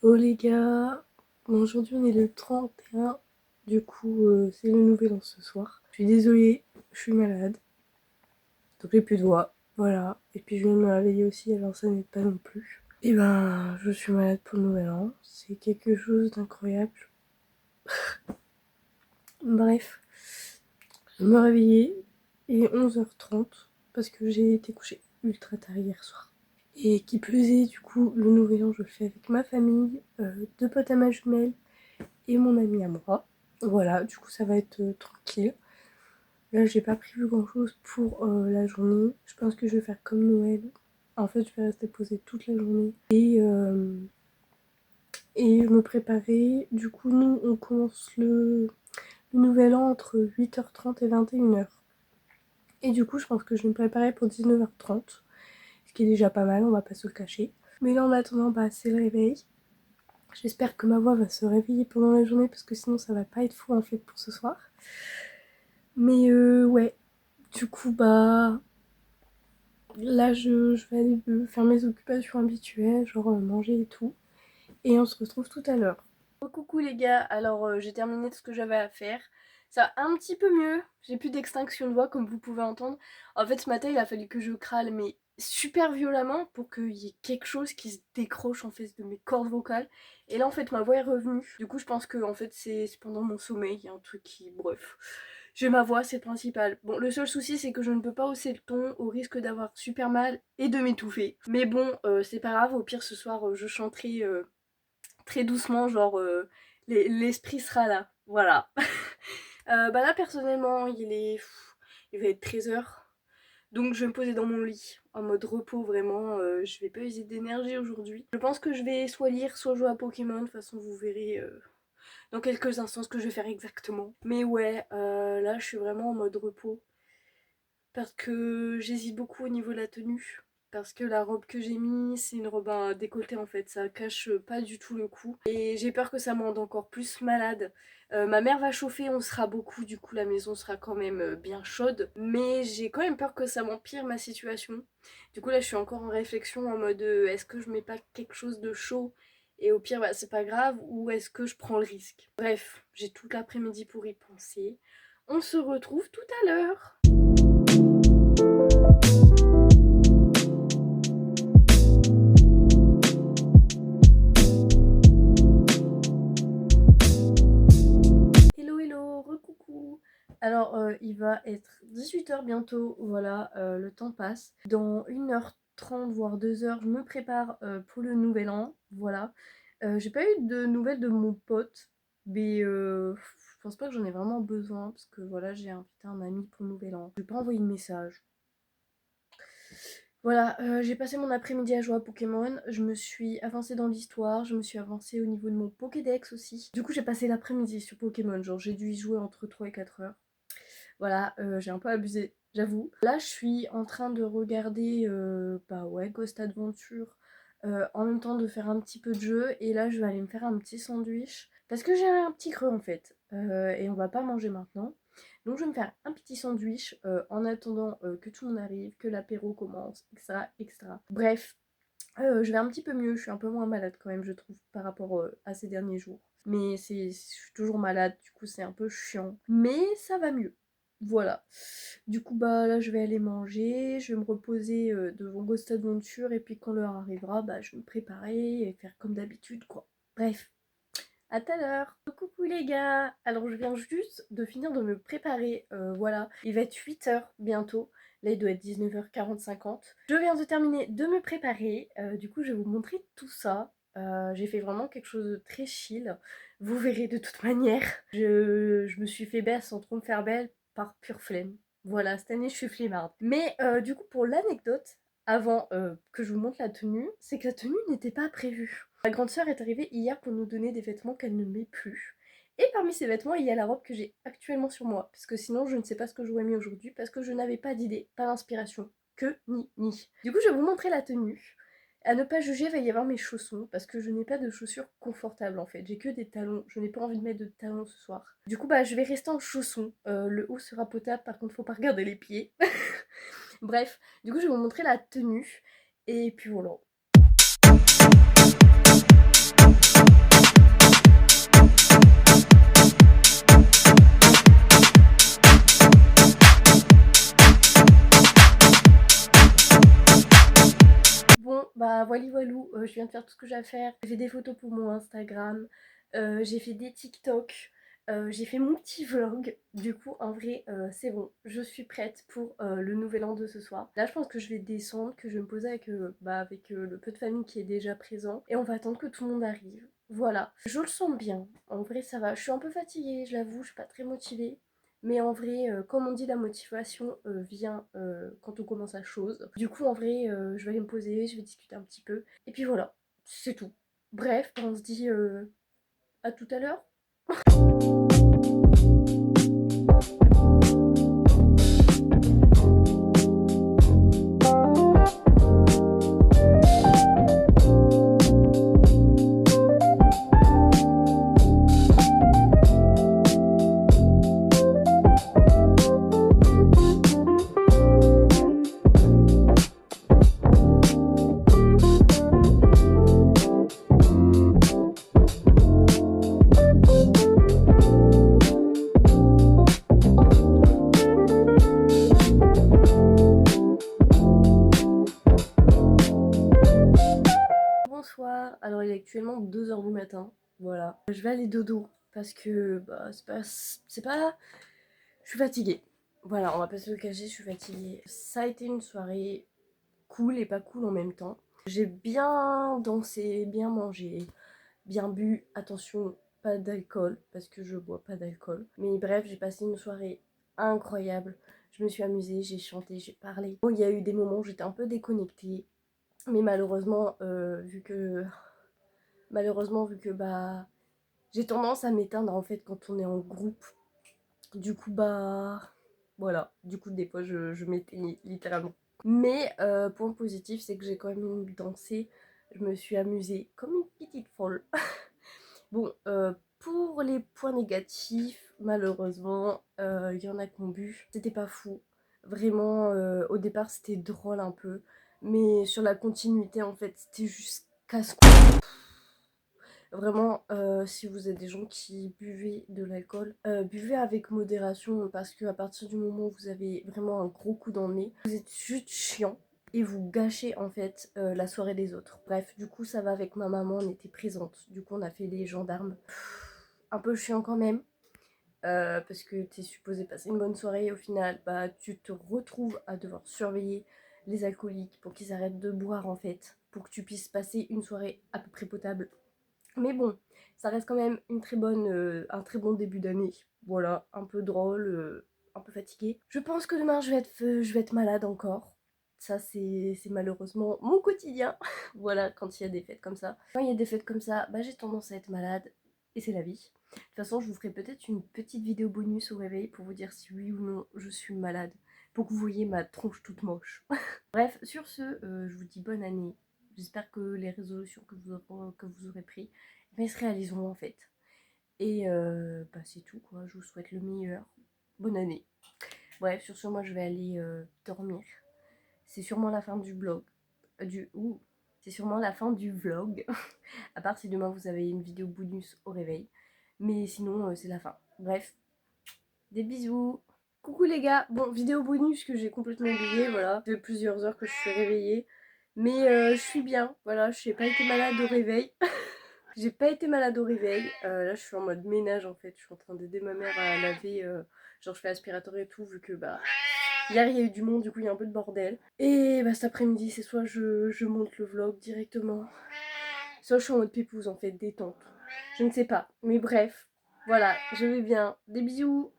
Oh les gars, bon, aujourd'hui on est le 31, du coup c'est le nouvel an ce soir. Je suis désolée, je suis malade, donc j'ai plus de voix, voilà. Et puis je viens de me réveiller aussi, alors ça n'aide pas non plus. Et ben je suis malade pour le nouvel an, c'est quelque chose d'incroyable. Bref, je me réveillais, il est 11h30 parce que j'ai été couchée ultra tard hier soir. Et qui plus est, du coup, le nouvel an je le fais avec ma famille, deux potes à ma jumelle et mon ami à moi. Voilà, du coup ça va être tranquille. Là j'ai pas prévu grand chose pour la journée. Je pense que je vais faire comme Noël. En fait je vais rester posée toute la journée et me préparer. Du coup nous on commence le nouvel an entre 8h30 et 21h. Et du coup je pense que je vais me préparer pour 19h30. Ce qui est déjà pas mal, on va pas se le cacher. Mais là en attendant, bah c'est le réveil. J'espère que ma voix va se réveiller pendant la journée parce que sinon ça va pas être fou en fait pour ce soir. Mais ouais, du coup bah là je vais aller faire mes occupations habituelles, genre manger et tout. Et on se retrouve tout à l'heure. Oh, coucou les gars, alors j'ai terminé tout ce que j'avais à faire. Ça va un petit peu mieux, j'ai plus d'extinction de voix comme vous pouvez entendre. En fait ce matin il a fallu que je crâle mais super violemment pour qu'il y ait quelque chose qui se décroche en fait de mes cordes vocales. Et là en fait ma voix est revenue. Du coup je pense que en fait c'est pendant mon sommeil, il y a un truc qui... Bref. J'ai ma voix, c'est le principal. Bon, le seul souci c'est que je ne peux pas hausser le ton au risque d'avoir super mal et de m'étouffer. Mais bon, c'est pas grave, au pire ce soir je chanterai très doucement, genre l'esprit sera là. Voilà. Bah là personnellement il va être 13h. Donc je vais me poser dans mon lit en mode repos vraiment, je vais pas user d'énergie aujourd'hui. Je pense que je vais soit lire, soit jouer à Pokémon, de toute façon vous verrez dans quelques instants ce que je vais faire exactement. Mais ouais, là je suis vraiment en mode repos parce que j'hésite beaucoup au niveau de la tenue. Parce que la robe que j'ai mis, c'est une robe à décolleté en fait, ça cache pas du tout le cou. Et j'ai peur que ça me rende encore plus malade. Ma mère va chauffer, on sera beaucoup, du coup la maison sera quand même bien chaude. Mais j'ai quand même peur que ça m'empire ma situation. Du coup là je suis encore en réflexion en mode est-ce que je mets pas quelque chose de chaud et au pire bah, c'est pas grave, ou est-ce que je prends le risque. Bref, j'ai tout l'après-midi pour y penser. On se retrouve tout à l'heure. Hello hello, recoucou. Alors il va être 18h bientôt, voilà, le temps passe. Dans 1h30 voire 2h, je me prépare pour le nouvel an, voilà. J'ai pas eu de nouvelles de mon pote, mais je pense pas que j'en ai vraiment besoin parce que voilà, j'ai invité un ami pour le nouvel an. Je vais pas envoyer de message. Voilà, j'ai passé mon après-midi à jouer à Pokémon, je me suis avancée dans l'histoire, je me suis avancée au niveau de mon Pokédex aussi. Du coup j'ai passé l'après-midi sur Pokémon, genre j'ai dû y jouer entre 3 et 4 heures. Voilà, j'ai un peu abusé, j'avoue. Là je suis en train de regarder, bah ouais, Ghost Adventure, en même temps de faire un petit peu de jeu, et là je vais aller me faire un petit sandwich, parce que j'ai un petit creux en fait, et on va pas manger maintenant. Donc je vais me faire un petit sandwich en attendant que tout le monde arrive, que l'apéro commence, etc. etc. Bref, je vais un petit peu mieux, je suis un peu moins malade quand même je trouve par rapport à ces derniers jours. Mais je suis toujours malade, du coup c'est un peu chiant. Mais ça va mieux. Voilà. Du coup bah là je vais aller manger, je vais me reposer devant Ghost Adventure et puis quand l'heure arrivera, bah je vais me préparer et faire comme d'habitude quoi. Bref. À tout à l'heure. Coucou les gars. Alors je viens juste de finir de me préparer, voilà. Il va être 8h bientôt. Là il doit être 19h40, 50. Je viens de terminer de me préparer. Du coup je vais vous montrer tout ça. J'ai fait vraiment quelque chose de très chill. Vous verrez de toute manière. Je me suis fait belle sans trop me faire belle par pure flemme. Voilà, cette année je suis flemmarde. Mais du coup pour l'anecdote, avant que je vous montre la tenue, c'est que la tenue n'était pas prévue. Ma grande sœur est arrivée hier pour nous donner des vêtements qu'elle ne met plus. Et parmi ces vêtements, il y a la robe que j'ai actuellement sur moi. Parce que sinon, je ne sais pas ce que j'aurais mis aujourd'hui. Parce que je n'avais pas d'idée, pas d'inspiration. Que ni. Du coup, je vais vous montrer la tenue. À ne pas juger, il va y avoir mes chaussons. Parce que je n'ai pas de chaussures confortables en fait. J'ai que des talons. Je n'ai pas envie de mettre de talons ce soir. Du coup, bah, je vais rester en chaussons. Le haut sera potable. Par contre, faut pas regarder les pieds. Bref, du coup, je vais vous montrer la tenue. Et puis voilà. voilà voilou, je viens de faire tout ce que j'ai à faire. J'ai fait des photos pour mon Instagram, j'ai fait des TikTok, j'ai fait mon petit vlog. Du coup en vrai c'est bon, je suis prête pour le nouvel an de ce soir. Là je pense que je vais descendre, que je vais me poser avec le peu de famille qui est déjà présent. Et on va attendre que tout le monde arrive. Voilà, je le sens bien, en vrai ça va. Je suis un peu fatiguée, je l'avoue, je suis pas très motivée. Mais en vrai, comme on dit, la motivation vient quand on commence à chose. Du coup, en vrai, je vais aller me poser, je vais discuter un petit peu. Et puis voilà, c'est tout. Bref, on se dit à tout à l'heure. Bonsoir, alors il est actuellement 2 h du matin, voilà. Je vais aller dodo parce que bah, c'est pas... Je suis fatiguée. Voilà, on va pas se le cacher, je suis fatiguée. Ça a été une soirée cool et pas cool en même temps. J'ai bien dansé, bien mangé, bien bu. Attention, pas d'alcool parce que je bois pas d'alcool. Mais bref, j'ai passé une soirée incroyable. Je me suis amusée, j'ai chanté, j'ai parlé. Bon, il y a eu des moments où j'étais un peu déconnectée. Mais malheureusement, vu que bah j'ai tendance à m'éteindre en fait quand on est en groupe. Du coup bah voilà, du coup des fois je m'éteins littéralement. Mais point positif, c'est que j'ai quand même dansé, je me suis amusée comme une petite folle. Bon, pour les points négatifs, malheureusement, il y en a qui ont bu. C'était pas fou. Vraiment, au départ, c'était drôle un peu. Mais sur la continuité, en fait, c'était juste casse-cou. Vraiment, si vous êtes des gens qui buvez de l'alcool, buvez avec modération parce qu'à partir du moment où vous avez vraiment un gros coup dans le nez, vous êtes juste chiant et vous gâchez en fait la soirée des autres. Bref, du coup ça va avec ma maman, on était présente, du coup on a fait les gendarmes. Un peu chiant quand même, parce que t'es supposé passer une bonne soirée et au final bah tu te retrouves à devoir surveiller les alcooliques pour qu'ils arrêtent de boire en fait, pour que tu puisses passer une soirée à peu près potable. Mais bon, ça reste quand même un très bon début d'année. Voilà, un peu drôle, un peu fatiguée. Je pense que demain je vais être malade encore. Ça c'est malheureusement mon quotidien. Voilà, quand il y a des fêtes comme ça. Quand il y a des fêtes comme ça, bah, j'ai tendance à être malade. Et c'est la vie. De toute façon, je vous ferai peut-être une petite vidéo bonus au réveil pour vous dire si oui ou non je suis malade. Pour que vous voyez ma tronche toute moche. Bref, sur ce, je vous dis bonne année. J'espère que les résolutions que vous aurez prises se réaliseront en fait. Et bah, c'est tout quoi, je vous souhaite le meilleur. Bonne année. Bref, sur ce, moi je vais aller dormir. C'est sûrement la fin du blog. C'est sûrement la fin du vlog. À part si demain vous avez une vidéo bonus au réveil. Mais sinon, c'est la fin. Bref, des bisous. Coucou les gars. Bon, vidéo bonus que j'ai complètement oublié, voilà. Ça fait plusieurs heures que je suis réveillée. Mais je suis bien, voilà, je n'ai pas été malade au réveil. J'ai pas été malade au réveil. Là, je suis en mode ménage en fait. Je suis en train d'aider ma mère à laver. Genre, je fais aspirateur et tout, vu que bah. Hier, il y a eu du monde, du coup, il y a un peu de bordel. Et bah, cet après-midi, c'est soit je monte le vlog directement, soit je suis en mode pépouze en fait, détente. Je ne sais pas. Mais bref, voilà, je vais bien. Des bisous!